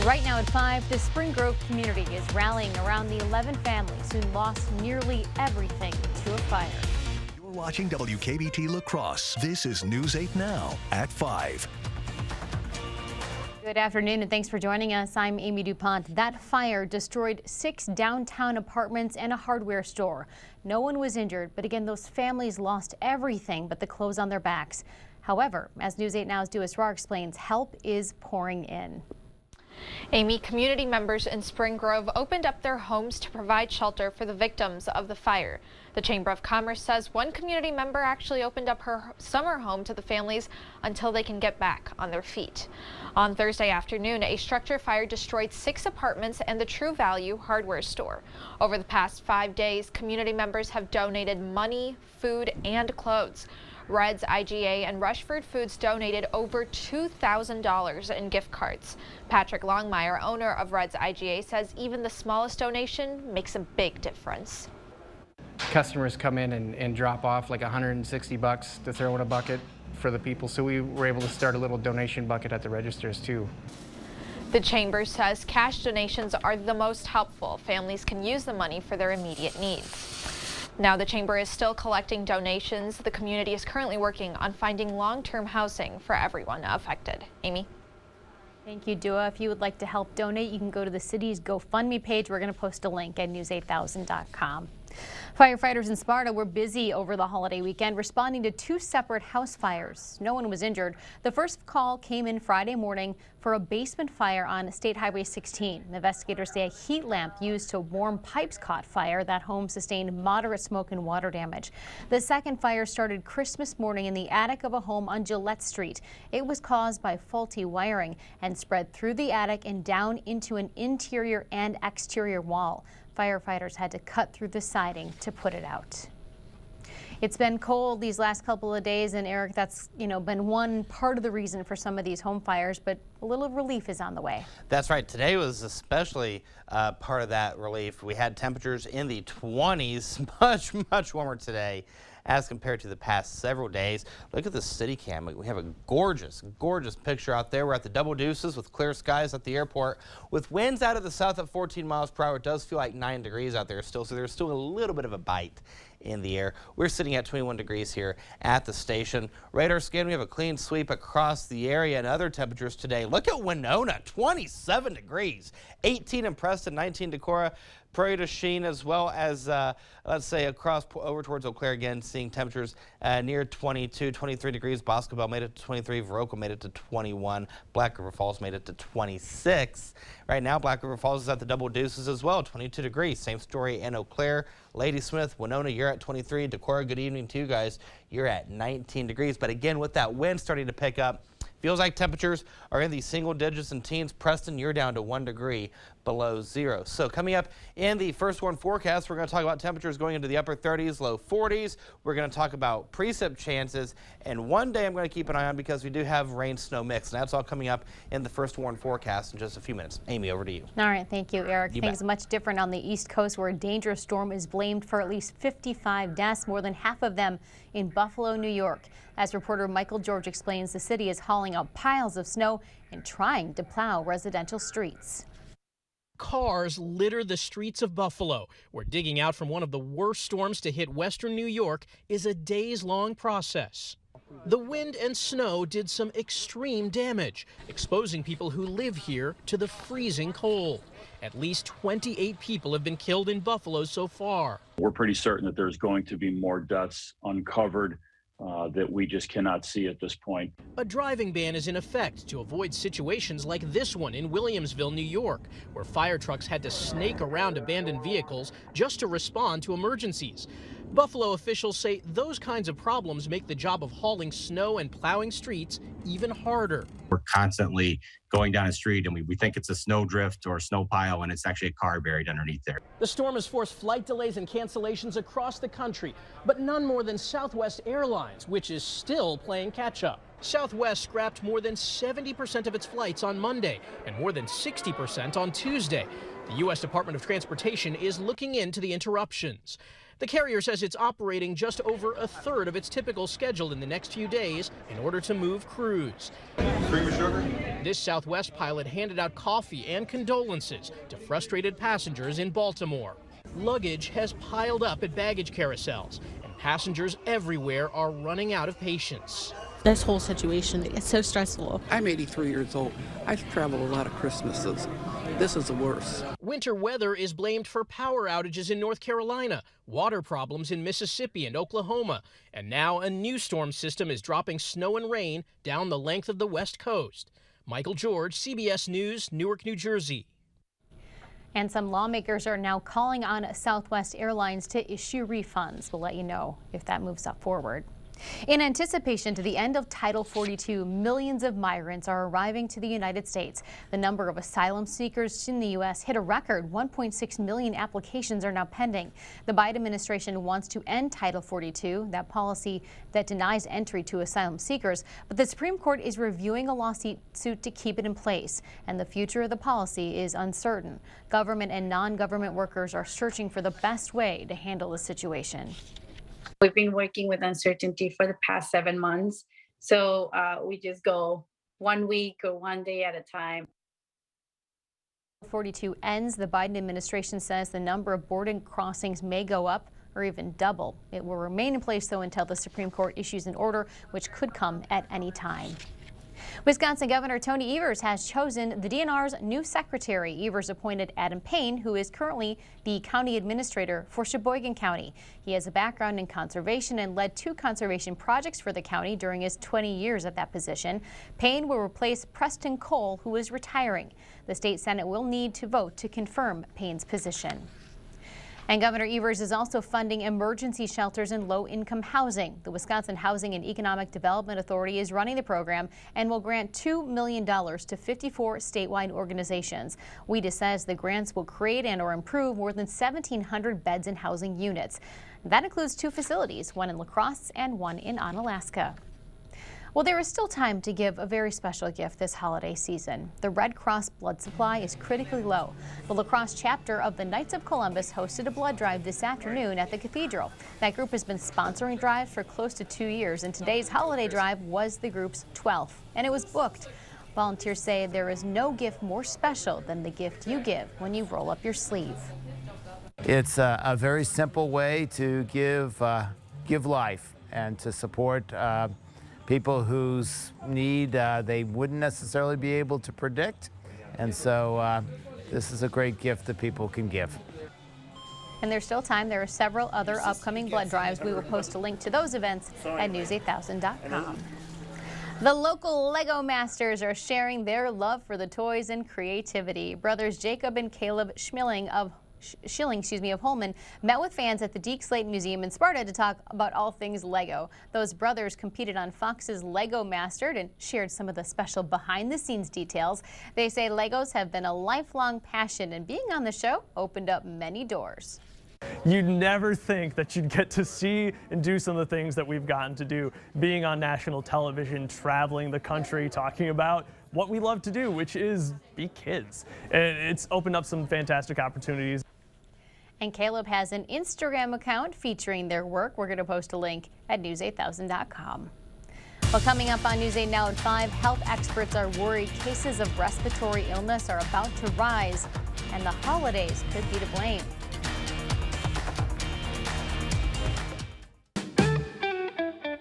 Right now at 5, the Spring Grove community is rallying around the 11 families who lost nearly everything to a fire. You're watching WKBT La Crosse. This is News 8 Now at 5. Good afternoon and thanks for joining us. I'm Amy DuPont. That fire destroyed 6 downtown apartments and a hardware store. No one was injured, but again, those families lost everything but the clothes on their backs. However, as News 8 Now's Duas Raw explains, help is pouring in. Amy, community members in Spring Grove opened up their homes to provide shelter for the victims of the fire. The Chamber of Commerce says one community member actually opened up her summer home to the families until they can get back on their feet. On Thursday afternoon, a structure fire destroyed 6 apartments and the True Value hardware store. Over the past 5 days, community members have donated money, food, and clothes. Red's, IGA, and Rushford Foods donated over $2,000 in gift cards. Patrick Longmire, owner of Red's IGA, says even the smallest donation makes a big difference. Customers come in and drop off like $160 to throw in a bucket for the people, so we were able to start a little donation bucket at the registers too. The Chamber says cash donations are the most helpful. Families can use the money for their immediate needs. Now the Chamber is still collecting donations. The community is currently working on finding long-term housing for everyone affected. Amy? Thank you, Dua. If you would like to help donate, you can go to the city's GoFundMe page. We're going to post a link at news8000.com. Firefighters in Sparta were busy over the holiday weekend responding to 2 separate house fires. No one was injured. The first call came in Friday morning for a basement fire on State Highway 16. Investigators say a heat lamp used to warm pipes caught fire. That home sustained moderate smoke and water damage. The second fire started Christmas morning in the attic of a home on Gillette Street. It was caused by faulty wiring and spread through the attic and down into an interior and exterior wall. Firefighters had to cut through the siding to put it out. It's been cold these last couple of days, and Eric, that's been one part of the reason for some of these home fires, but a little relief is on the way. That's right. Today was especially part of that relief. We had temperatures in the 20s, much warmer today as compared to the past several days. Look at the city cam. We have a gorgeous picture out there. We're at the Double Deuces with clear skies at the airport with winds out of the south at 14 miles per hour. It does feel like 9 degrees out there still, so there's still a little bit of a bite in the air. We're sitting at 21 degrees here at the station. Radar scan, we have a clean sweep across the area, and other temperatures today. Look at Winona, 27 degrees, 18 in Preston, 19 Decorah, Prairie du Chien, as well as let's say across over towards Eau Claire again, seeing temperatures near 22, 23 degrees. Boscobel made it to 23, Viroqua made it to 21, Black River Falls made it to 26. Right now, Black River Falls is at the Double Deuces as well, 22 degrees. Same story in Eau Claire. Ladysmith, Winona, you're at 23. Decorah, good evening to you guys. You're at 19 degrees. But again, with that wind starting to pick up, feels like temperatures are in the single digits and teens. Preston, you're down to 1 degree below zero. So coming up in the first warn forecast, we're going to talk about temperatures going into the upper 30s, low 40s. We're going to talk about precip chances. And one day I'm going to keep an eye on because we do have rain snow mix. And that's all coming up in the first warn forecast in just a few minutes. Amy, over to you. All right. Thank you, Eric. You Things bet. much different on the East Coast, where a dangerous storm is blamed for at least 55 deaths, more than half of them in Buffalo, New York. As reporter Michael George explains, the city is hauling out piles of snow and trying to plow residential streets. Cars litter the streets of Buffalo, where digging out from one of the worst storms to hit western New York is a days-long process. The wind and snow did some extreme damage, exposing people who live here to the freezing cold. At least 28 people have been killed in Buffalo so far. We're pretty certain that there's going to be more deaths uncovered that we just cannot see at this point. A driving ban is in effect to avoid situations like this one in Williamsville, New York, where fire trucks had to snake around abandoned vehicles just to respond to emergencies. Buffalo officials say those kinds of problems make the job of hauling snow and plowing streets even harder. We're constantly going down a street and we think it's a snow drift or a snow pile, and it's actually a car buried underneath there. The storm has forced flight delays and cancellations across the country, but none more than Southwest Airlines, which is still playing catch up. Southwest scrapped more than 70% of its flights on Monday and more than 60% on Tuesday. The U.S. Department of Transportation is looking into the interruptions. The carrier says it's operating just over a third of its typical schedule in the next few days in order to move crews. Cream of sugar? This Southwest pilot handed out coffee and condolences to frustrated passengers in Baltimore. Luggage has piled up at baggage carousels, and passengers everywhere are running out of patience. This whole situation is so stressful. I'm 83 years old. I've traveled a lot of Christmases. This is the worst. Winter weather is blamed for power outages in North Carolina, water problems in Mississippi and Oklahoma, and now a new storm system is dropping snow and rain down the length of the West Coast. Michael George, CBS News, Newark, New Jersey. And some lawmakers are now calling on Southwest Airlines to issue refunds. We'll let you know if that moves up forward. In anticipation to the end of Title 42, millions of migrants are arriving to the United States. The number of asylum seekers in the U.S. hit a record. 1.6 million applications are now pending. The Biden administration wants to end Title 42, that policy that denies entry to asylum seekers, but the Supreme Court is reviewing a lawsuit to keep it in place, and the future of the policy is uncertain. Government and non-government workers are searching for the best way to handle the situation. We've been working with uncertainty for the past 7 months. So we just go 1 week or 1 day at a time. 42 ends. The Biden administration says the number of border crossings may go up or even double. It will remain in place, though, until the Supreme Court issues an order, which could come at any time. Wisconsin Governor Tony Evers has chosen the DNR's new secretary. Evers appointed Adam Payne, who is currently the county administrator for Sheboygan County. He has a background in conservation and led 2 conservation projects for the county during his 20 years at that position. Payne will replace Preston Cole, who is retiring. The state Senate will need to vote to confirm Payne's position. And Governor Evers is also funding emergency shelters and low-income housing. The Wisconsin Housing and Economic Development Authority is running the program and will grant $2 million to 54 statewide organizations. WHEDA says the grants will create and or improve more than 1,700 beds and housing units. That includes 2 facilities, one in La Crosse and one in Onalaska. Well, there is still time to give a very special gift this holiday season. The Red Cross blood supply is critically low. The La Crosse chapter of the Knights of Columbus hosted a blood drive this afternoon at the cathedral. That group has been sponsoring drives for close to 2 years, and today's holiday drive was the group's 12th, and it was booked. Volunteers say there is no gift more special than the gift you give when you roll up your sleeve. It's a very simple way to give life and to support people whose need they wouldn't necessarily be able to predict. And so this is a great gift that people can give. And there's still time. There are several other upcoming blood drives. We will post a link to those events at news8000.com. The local Lego Masters are sharing their love for the toys and creativity. Brothers Jacob and Caleb Schilling of Holman met with fans at the Deke Slate Museum in Sparta to talk about all things Lego. Those brothers competed on Fox's Lego Mastered and shared some of the special behind-the-scenes details. They say Legos have been a lifelong passion, and being on the show opened up many doors. You'd never think that you'd get to see and do some of the things that we've gotten to do, being on national television, traveling the country, talking about what we love to do, which is be kids. And it's opened up some fantastic opportunities. And Caleb has an Instagram account featuring their work. We're going to post a link at news8000.com. Well, coming up on News 8 Now at 5, health experts are worried cases of respiratory illness are about to rise, and the holidays could be to blame.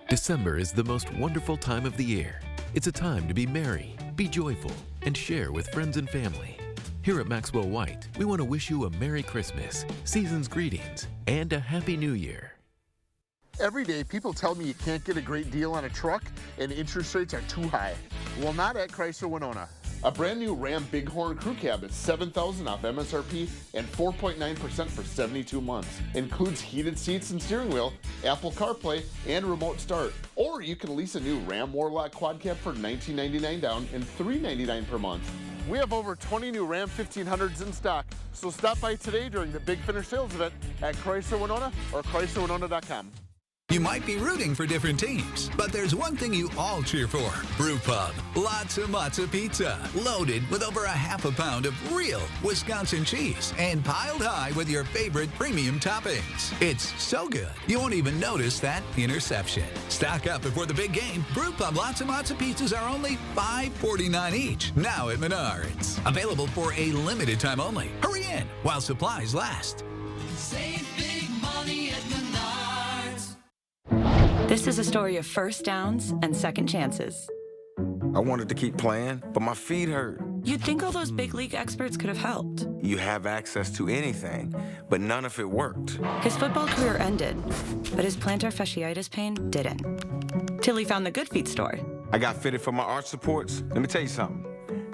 December is the most wonderful time of the year. It's a time to be merry, be joyful, and share with friends and family. Here at Maxwell White, we want to wish you a Merry Christmas, season's greetings, and a Happy New Year. Every day, people tell me you can't get a great deal on a truck and interest rates are too high. Well, not at Chrysler Winona. A brand new Ram Bighorn Crew Cab is $7,000 off MSRP and 4.9% for 72 months. Includes heated seats and steering wheel, Apple CarPlay, and remote start. Or you can lease a new Ram Warlock Quad Cab for $19.99 down and $3.99 per month. We have over 20 new Ram 1500s in stock, so stop by today during the Big Finish sales event at Chrysler Winona or ChryslerWinona.com. You might be rooting for different teams, but there's one thing you all cheer for. Brew Pub. Lots of matzo pizza, loaded with over a half a pound of real Wisconsin cheese and piled high with your favorite premium toppings. It's so good, you won't even notice that interception. Stock up before the big game. Brew Pub Lots of Matzo pizzas are only $5.49 each, now at Menards. Available for a limited time only. Hurry in while supplies last. Save big money at Menards. This is a story of first downs and second chances. I wanted to keep playing, but my feet hurt. You'd think all those big league experts could have helped. You have access to anything, but none of it worked. His football career ended, but his plantar fasciitis pain didn't. Till he found the Good Feet store. I got fitted for my arch supports. Let me tell you something.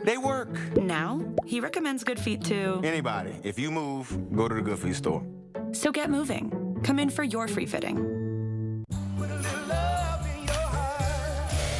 They work. Now, he recommends Good Feet to anybody. If you move, go to the Good Feet store. So get moving. Come in for your free fitting.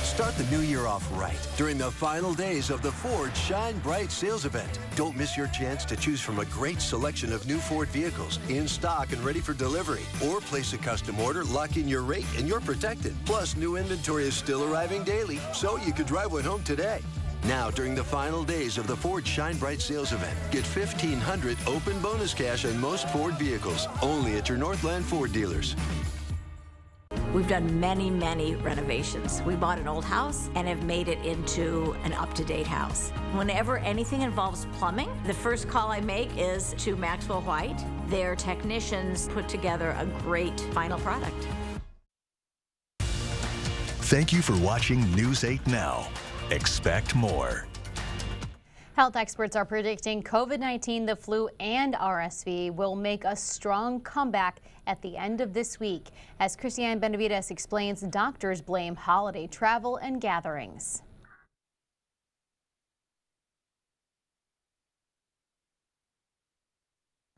Start the new year off right during the final days of the Ford Shine Bright sales event. Don't miss your chance to choose from a great selection of new Ford vehicles in stock and ready for delivery. Or place a custom order, lock in your rate, and you're protected. Plus, new inventory is still arriving daily, so you could drive one home today. Now, during the final days of the Ford Shine Bright sales event, get $1,500 open bonus cash on most Ford vehicles, only at your Northland Ford dealers. We've done many, many renovations. We bought an old house and have made it into an up-to-date house. Whenever anything involves plumbing, the first call I make is to Maxwell White. Their technicians put together a great final product. Thank you for watching News 8 Now. Expect more. Health experts are predicting COVID-19, the flu, and RSV will make a strong comeback at the end of this week. As Christiane Benavides explains, doctors blame holiday travel and gatherings.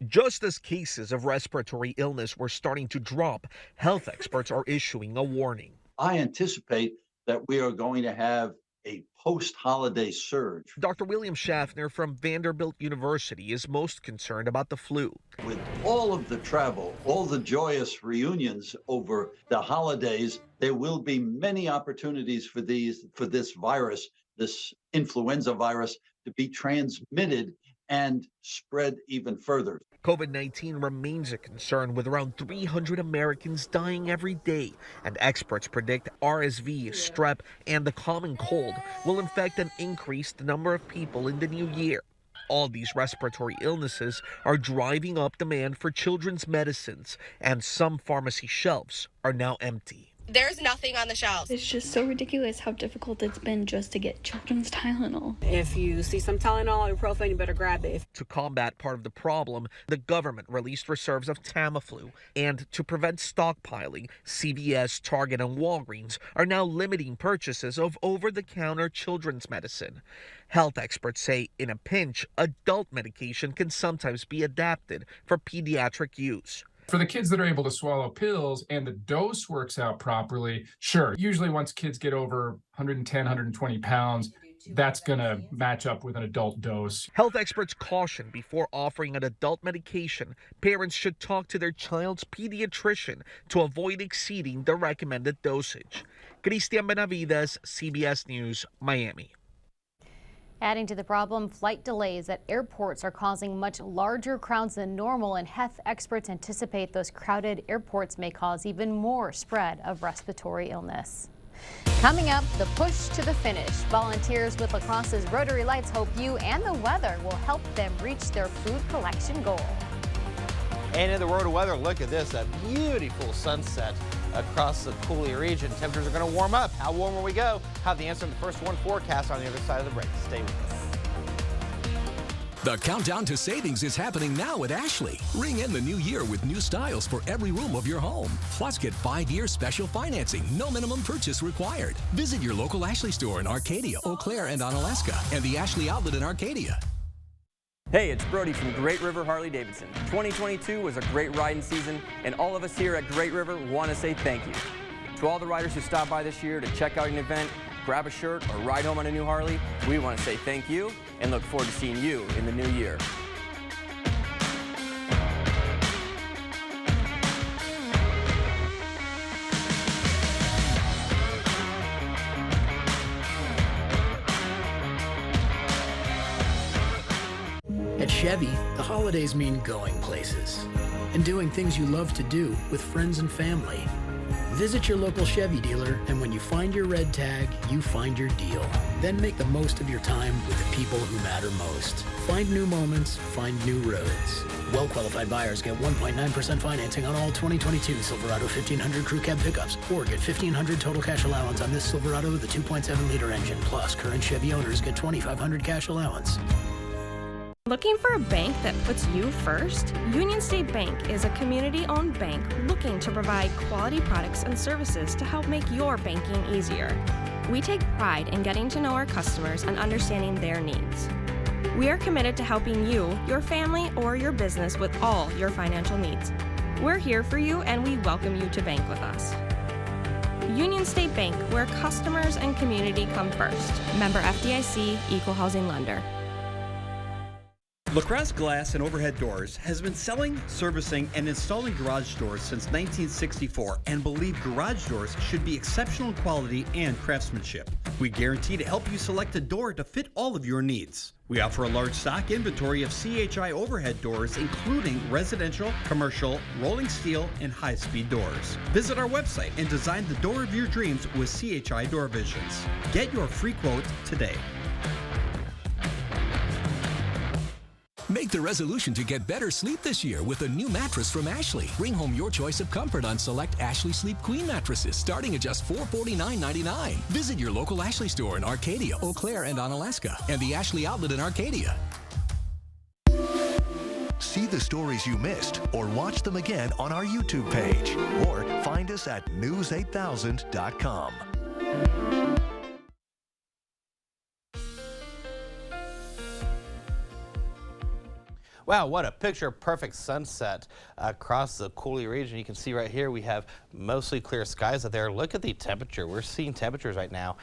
Just as cases of respiratory illness were starting to drop, health experts are issuing a warning. I anticipate that we are going to have a post-holiday surge. Dr. William Schaffner from Vanderbilt University is most concerned about the flu. With all of the travel, all the joyous reunions over the holidays, there will be many opportunities for this virus, this influenza virus, to be transmitted and spread even further. COVID-19 remains a concern, with around 300 Americans dying every day, and experts predict RSV, strep, and the common cold will infect an increased number of people in the new year. All these respiratory illnesses are driving up demand for children's medicines, and some pharmacy shelves are now empty. There's nothing on the shelves. It's just so ridiculous how difficult it's been just to get children's Tylenol. If you see some Tylenol or ibuprofen, you better grab it. To combat part of the problem, the government released reserves of Tamiflu, and to prevent stockpiling, CVS, Target, and Walgreens are now limiting purchases of over-the-counter children's medicine. Health experts say in a pinch, adult medication can sometimes be adapted for pediatric use. For the kids that are able to swallow pills and the dose works out properly, sure. Usually once kids get over 110, 120 pounds, that's going to match up with an adult dose. Health experts caution before offering an adult medication, parents should talk to their child's pediatrician to avoid exceeding the recommended dosage. Christiane Benavides, CBS News, Miami. Adding to the problem, flight delays at airports are causing much larger crowds than normal, and health experts anticipate those crowded airports may cause even more spread of respiratory illness. Coming up, the push to the finish. Volunteers with La Crosse's Rotary Lights hope you and the weather will help them reach their food collection goal. And in the world of weather, look at this, a beautiful sunset across the Coulee region. Temperatures are going to warm up. How warm will we go? Have the answer in the first one forecast on the other side of the break. Stay with us. The countdown to savings is happening now at Ashley. Ring in the new year with new styles for every room of your home. Plus, get 5-year special financing, no minimum purchase required. Visit your local Ashley store in Arcadia, Eau Claire, and Onalaska, and the Ashley Outlet in Arcadia. Hey, it's Brody from Great River Harley Davidson. 2022 was a great riding season, and all of us here at Great River want to say thank you. To all the riders who stopped by this year to check out an event, grab a shirt, or ride home on a new Harley, we want to say thank you and look forward to seeing you in the new year. At Chevy, the holidays mean going places and doing things you love to do with friends and family. Visit your local Chevy dealer, and when you find your red tag, you find your deal. Then make the most of your time with the people who matter most. Find new moments, find new roads. Well-qualified buyers get 1.9% financing on all 2022 Silverado 1500 Crew Cab pickups, or get $1,500 total cash allowance on this Silverado with a 2.7-liter engine. Plus, current Chevy owners get $2,500 cash allowance. Looking for a bank that puts you first? Union State Bank is a community-owned bank looking to provide quality products and services to help make your banking easier. We take pride in getting to know our customers and understanding their needs. We are committed to helping you, your family, or your business with all your financial needs. We're here for you, and we welcome you to bank with us. Union State Bank, where customers and community come first. Member FDIC, Equal Housing Lender. LaCrosse Glass and Overhead Doors has been selling, servicing, and installing garage doors since 1964 and believe garage doors should be exceptional quality and craftsmanship. We guarantee to help you select a door to fit all of your needs. We offer a large stock inventory of CHI overhead doors, including residential, commercial, rolling steel, and high-speed doors. Visit our website and design the door of your dreams with CHI Door Visions. Get your free quote today. Make the resolution to get better sleep this year with a new mattress from Ashley. Bring home your choice of comfort on select Ashley Sleep Queen mattresses starting at just $449.99. Visit your local Ashley store in Arcadia, Eau Claire, and Onalaska, and the Ashley Outlet in Arcadia. See the stories you missed or watch them again on our YouTube page or find us at news8000.com. Wow, what a picture-perfect sunset across the Coulee region. You can see right here we have mostly clear skies out there. Look at the temperature. We're seeing temperatures right now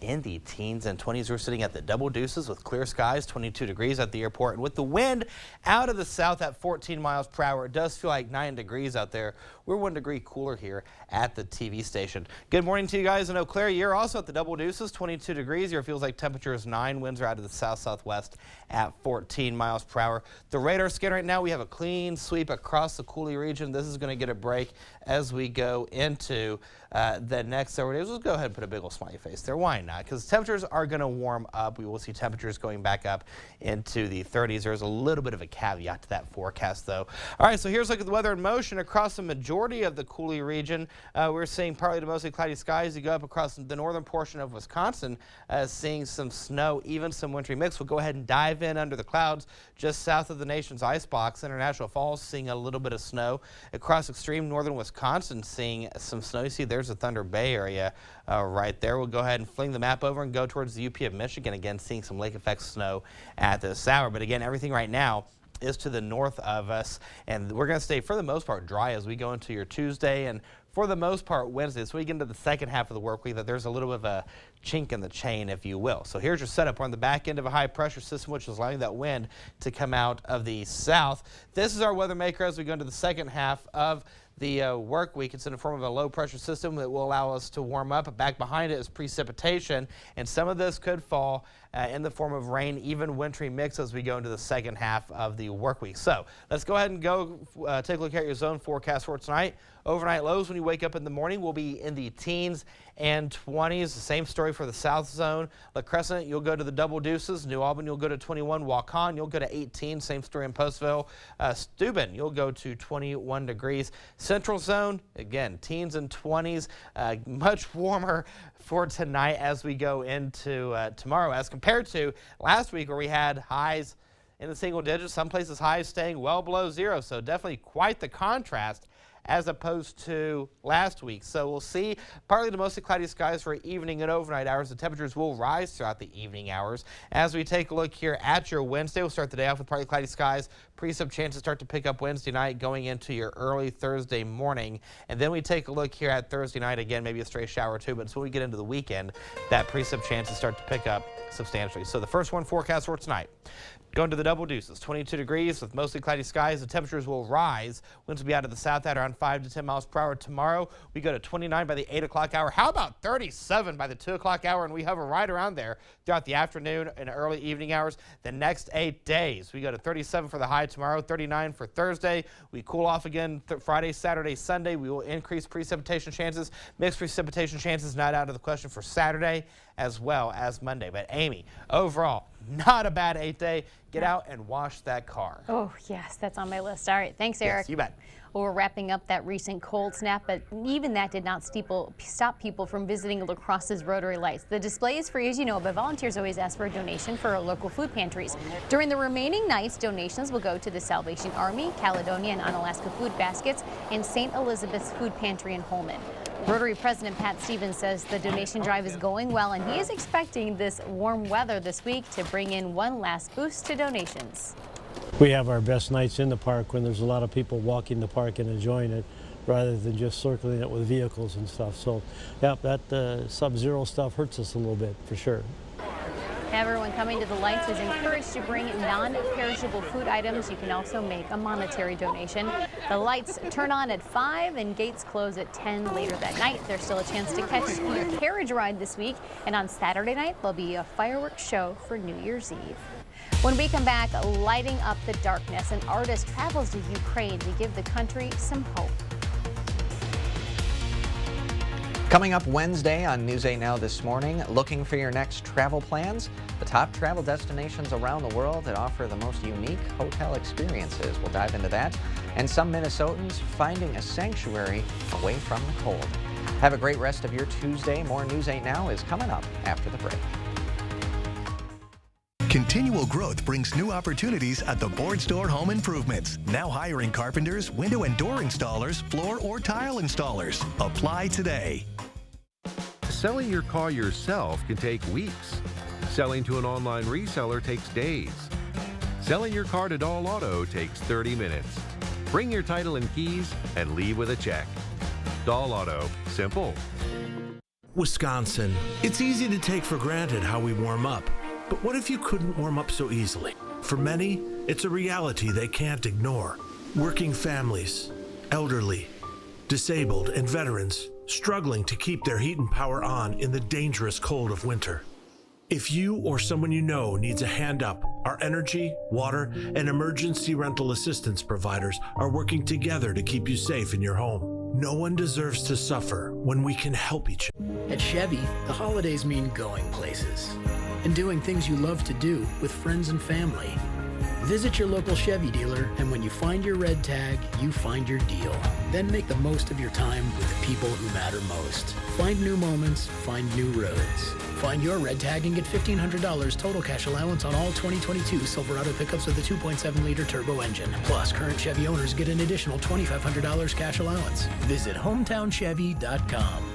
in the teens and 20s. We're sitting at the Double Deuces with clear skies, 22 degrees at the airport. And with the wind out of the south at 14 miles per hour, it does feel like 9 degrees out there. We're 1 degree cooler here at the TV station. Good morning to you guys in Eau Claire. You're also at the Double Deuces, 22 degrees. Your feels like temperature is 9. Winds are out of the south-southwest at 14 miles per hour. The radar scan right now, we have a clean sweep across the Coulee region. This is going to get a break as we go into the next several days. Let's go ahead and put a big old smiley face there. Why not? Because temperatures are going to warm up. We will see temperatures going back up into the 30s. There's a little bit of a caveat to that forecast, though. All right, so here's a look at the weather in motion across the majority of the Coulee region. We're seeing partly to mostly cloudy skies. You go up across the northern portion of Wisconsin, seeing some snow, even some wintry mix. We'll go ahead and dive in under the clouds just south of the nation's icebox. International Falls seeing a little bit of snow. Across extreme northern Wisconsin seeing some snow. You see there's the Thunder Bay area right there. We'll go ahead and fling the map over and go towards the UP of Michigan. Again, seeing some lake effect snow at this hour. But again, everything right now is to the north of us, and we're going to stay for the most part dry as we go into your Tuesday and for the most part Wednesday. So we get into the second half of the work week that there's a little bit of a chink in the chain, if you will. So here's your setup. We're on the back end of a high pressure system, which is allowing that wind to come out of the south. This is our weather maker as we go into the second half of the work week. It's in the form of a low pressure system that will allow us to warm up. Back behind it is precipitation, and some of this could fall in the form of rain, even wintry mix as we go into the second half of the work week. So let's go ahead and go take a look at your zone forecast for tonight. Overnight lows when you wake up in the morning will be in the teens and 20s. The same story for the south zone. La Crescent, you'll go to the Double Deuces. New Albany, you'll go to 21. Waukon, you'll go to 18. Same story in Postville. Steuben, you'll go to 21 degrees. Central zone, again, teens and 20s. Much warmer for tonight as we go into tomorrow as compared to last week where we had highs in the single digits. Some places highs staying well below zero. So definitely quite the contrast as opposed to last week. So we'll see partly to mostly cloudy skies for evening and overnight hours. The temperatures will rise throughout the evening hours. As we take a look here at your Wednesday, we'll start the day off with partly cloudy skies. Precip chances start to pick up Wednesday night going into your early Thursday morning. And then we take a look here at Thursday night, again, maybe a stray shower or two, but so when we get into the weekend, that precip chances start to pick up substantially. So the first one forecast for tonight. Going to the Double Deuces, 22 degrees with mostly cloudy skies. The temperatures will rise. Winds will be out of the south at around around 5 to 10 miles per hour. Tomorrow, we go to 29 by the 8 o'clock hour. How about 37 by the 2 o'clock hour? And we hover right around there throughout the afternoon and early evening hours. The next 8 days, we go to 37 for the high tomorrow, 39 for Thursday. We cool off again Friday, Saturday, Sunday. We will increase precipitation chances. Mixed precipitation chances not out of the question for Saturday as well as Monday. But Amy, overall, not a bad 8-day. Get out and wash that car. Oh, yes, that's on my list. All right, thanks, Eric. Yes, you bet. Well, we're wrapping up that recent cold snap, but even that did not stop people from visiting La Crosse's Rotary Lights. The display is free, as you know, but volunteers always ask for a donation for our local food pantries. During the remaining nights, donations will go to the Salvation Army, Caledonia and Onalaska Food Baskets, and St. Elizabeth's Food Pantry in Holmen. Rotary President Pat Stevens says the donation drive is going well, and he is expecting this warm weather this week to bring in one last boost to donations. We have our best nights in the park when there's a lot of people walking the park and enjoying it, rather than just circling it with vehicles and stuff. So, yeah, that sub-zero stuff hurts us a little bit, for sure. Everyone coming to the lights is encouraged to bring non-perishable food items. You can also make a monetary donation. The lights turn on at 5 and gates close at 10 later that night. There's still a chance to catch your carriage ride this week. And on Saturday night, there'll be a fireworks show for New Year's Eve. When we come back, lighting up the darkness, an artist travels to Ukraine to give the country some hope. Coming up Wednesday on News 8 Now this morning, looking for your next travel plans? The top travel destinations around the world that offer the most unique hotel experiences. We'll dive into that. And some Minnesotans finding a sanctuary away from the cold. Have a great rest of your Tuesday. More News 8 Now is coming up after the break. Continual growth brings new opportunities at the Board Store Home Improvements. Now hiring carpenters, window and door installers, floor or tile installers. Apply today. Selling your car yourself can take weeks. Selling to an online reseller takes days. Selling your car to Dahl Auto takes 30 minutes. Bring your title and keys and leave with a check. Dahl Auto, simple. Wisconsin. It's easy to take for granted how we warm up. But what if you couldn't warm up so easily? For many, it's a reality they can't ignore. Working families, elderly, disabled, and veterans struggling to keep their heat and power on in the dangerous cold of winter. If you or someone you know needs a hand up, our energy, water, and emergency rental assistance providers are working together to keep you safe in your home. No one deserves to suffer when we can help each other. At Chevy, the holidays mean going places and doing things you love to do with friends and family. Visit your local Chevy dealer, and when you find your red tag, you find your deal. Then make the most of your time with the people who matter most. Find new moments, find new roads. Find your red tag and get $1,500 total cash allowance on all 2022 Silverado pickups with a 2.7-liter turbo engine. Plus, current Chevy owners get an additional $2,500 cash allowance. Visit HometownChevy.com.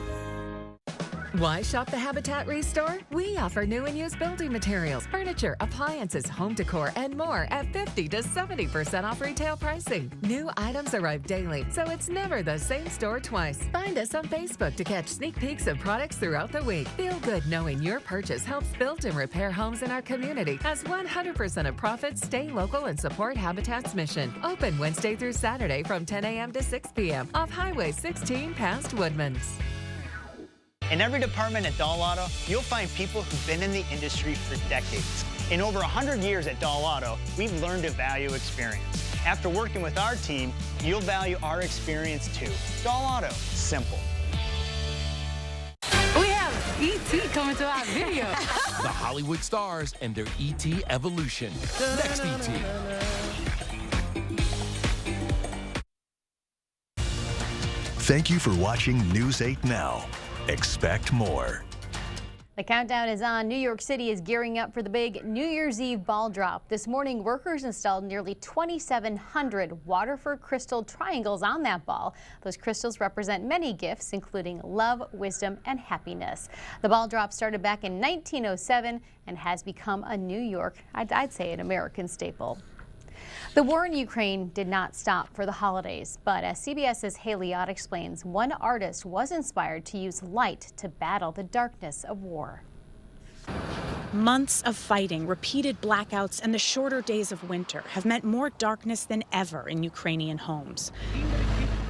Why shop the Habitat Restore? We offer new and used building materials, furniture, appliances, home decor, and more at 50 to 70% off retail pricing. New items arrive daily, so it's never the same store twice. Find us on Facebook to catch sneak peeks of products throughout the week. Feel good knowing your purchase helps build and repair homes in our community, as 100% of profits stay local and support Habitat's mission. Open Wednesday through Saturday from 10 a.m. to 6 p.m. off Highway 16 past Woodman's. In every department at Dahl Auto, you'll find people who've been in the industry for decades. In over 100 years at Dahl Auto, we've learned to value experience. After working with our team, you'll value our experience too. Dahl Auto, simple. We have E.T. coming to our video. The Hollywood stars and their E.T. evolution. Next E.T. Thank you for watching News 8 Now. Expect more. The countdown is on. New York City is gearing up for the big New Year's Eve ball drop. This morning, workers installed nearly 2,700 Waterford crystal triangles on that ball. Those crystals represent many gifts, including love, wisdom, and happiness. The ball drop started back in 1907 and has become a New York, I'd say an American staple. The war in Ukraine did not stop for the holidays, but as CBS's Haley Ott explains, one artist was inspired to use light to battle the darkness of war. Months of fighting, repeated blackouts, and the shorter days of winter have meant more darkness than ever in Ukrainian homes.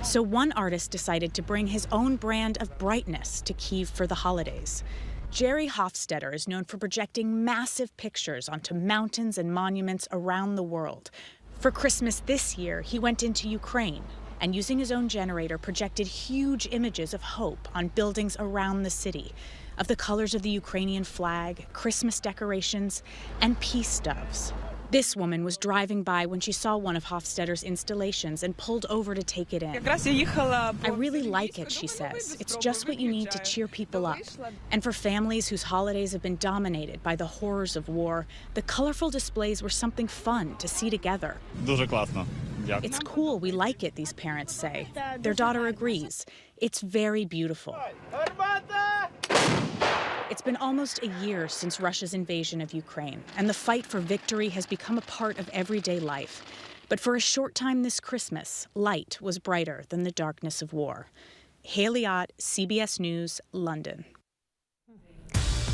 So one artist decided to bring his own brand of brightness to Kyiv for the holidays. Jerry Hofstetter is known for projecting massive pictures onto mountains and monuments around the world. For Christmas this year, he went into Ukraine and, using his own generator, projected huge images of hope on buildings around the city, of the colors of the Ukrainian flag, Christmas decorations, and peace doves. This woman was driving by when she saw one of Hofstetter's installations and pulled over to take it in. I really like it, she says. It's just what you need to cheer people up. And for families whose holidays have been dominated by the horrors of war, the colorful displays were something fun to see together. It's cool, we like it, these parents say. Their daughter agrees. It's very beautiful. It's been almost a year since Russia's invasion of Ukraine, and the fight for victory has become a part of everyday life. But for a short time this Christmas, light was brighter than the darkness of war. Haley Ott, CBS News, London.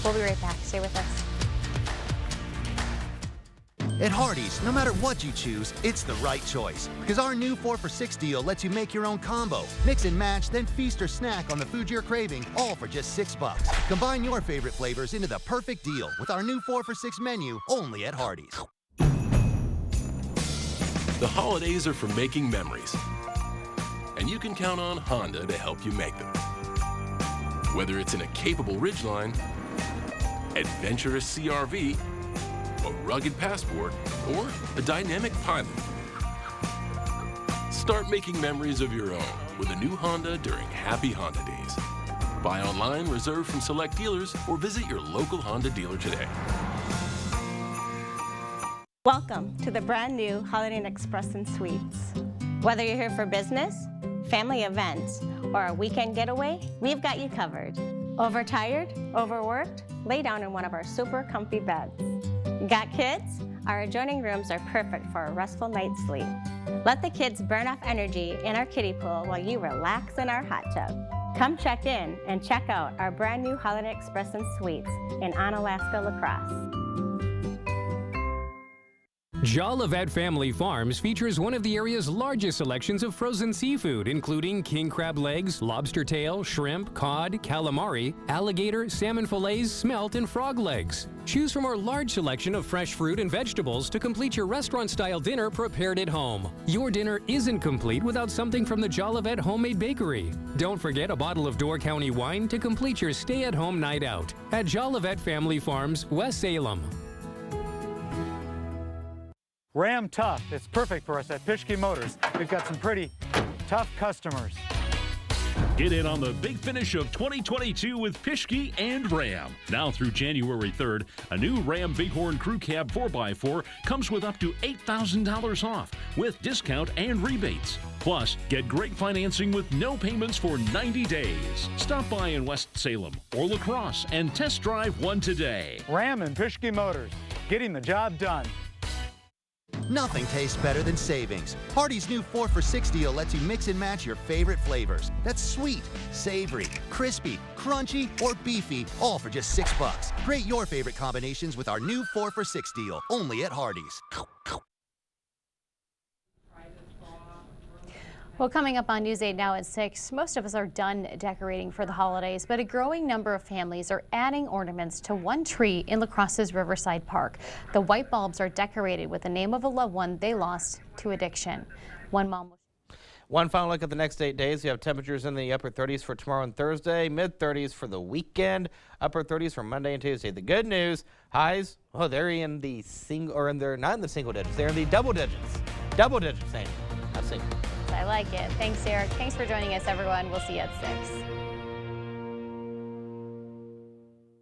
We'll be right back. Stay with us. At Hardee's, no matter what you choose, it's the right choice. Because our new 4 for $6 deal lets you make your own combo. Mix and match, then feast or snack on the food you're craving, all for just $6. Combine your favorite flavors into the perfect deal with our new 4 for $6 menu, only at Hardee's. The holidays are for making memories. And you can count on Honda to help you make them. Whether it's in a capable Ridgeline, adventurous CR-V, a rugged Passport, or a dynamic Pilot. Start making memories of your own with a new Honda during Happy Honda Days. Buy online, reserve from select dealers, or visit your local Honda dealer today. Welcome to the brand new Holiday Inn Express and Suites. Whether you're here for business, family events, or a weekend getaway, we've got you covered. Overtired? Overworked? Lay down in one of our super comfy beds. Got kids? Our adjoining rooms are perfect for a restful night's sleep. Let the kids burn off energy in our kiddie pool while you relax in our hot tub. Come check in and check out our brand new Holiday Inn Express and Suites in Onalaska La Crosse. Jolivet Family Farms features one of the area's largest selections of frozen seafood, including king crab legs, lobster tail, shrimp, cod, calamari, alligator, salmon fillets, smelt, and frog legs. Choose from our large selection of fresh fruit and vegetables to complete your restaurant-style dinner prepared at home. Your dinner isn't complete without something from the Jolivet Homemade Bakery. Don't forget a bottle of Door County wine to complete your stay-at-home night out at Jolivet Family Farms, West Salem. Ram Tough. It's perfect for us at Pischke Motors. We've got some pretty tough customers. Get in on the big finish of 2022 with Pischke and Ram. Now through January 3rd, a new Ram Bighorn Crew Cab 4x4 comes with up to $8,000 off with discount and rebates. Plus, get great financing with no payments for 90 days. Stop by in West Salem or La Crosse and test drive one today. Ram and Pischke Motors, getting the job done. Nothing tastes better than savings. Hardee's new 4 for $6 deal lets you mix and match your favorite flavors. That's sweet, savory, crispy, crunchy, or beefy, all for just $6. Create your favorite combinations with our new 4 for $6 deal, only at Hardee's. Well, coming up on News 8 Now at 6, most of us are done decorating for the holidays, but a growing number of families are adding ornaments to one tree in La Crosse's Riverside Park. The white bulbs are decorated with the name of a loved one they lost to addiction. One final look at the next 8 days. You have temperatures in the upper 30s for tomorrow and Thursday, mid 30s for the weekend, upper 30s for Monday and Tuesday. The good news, highs, oh, they're in the they're not in the single digits, they're in the double digits. Double digits, Amy, not single. I like it. Thanks, Eric. Thanks for joining us, everyone. We'll see you at 6.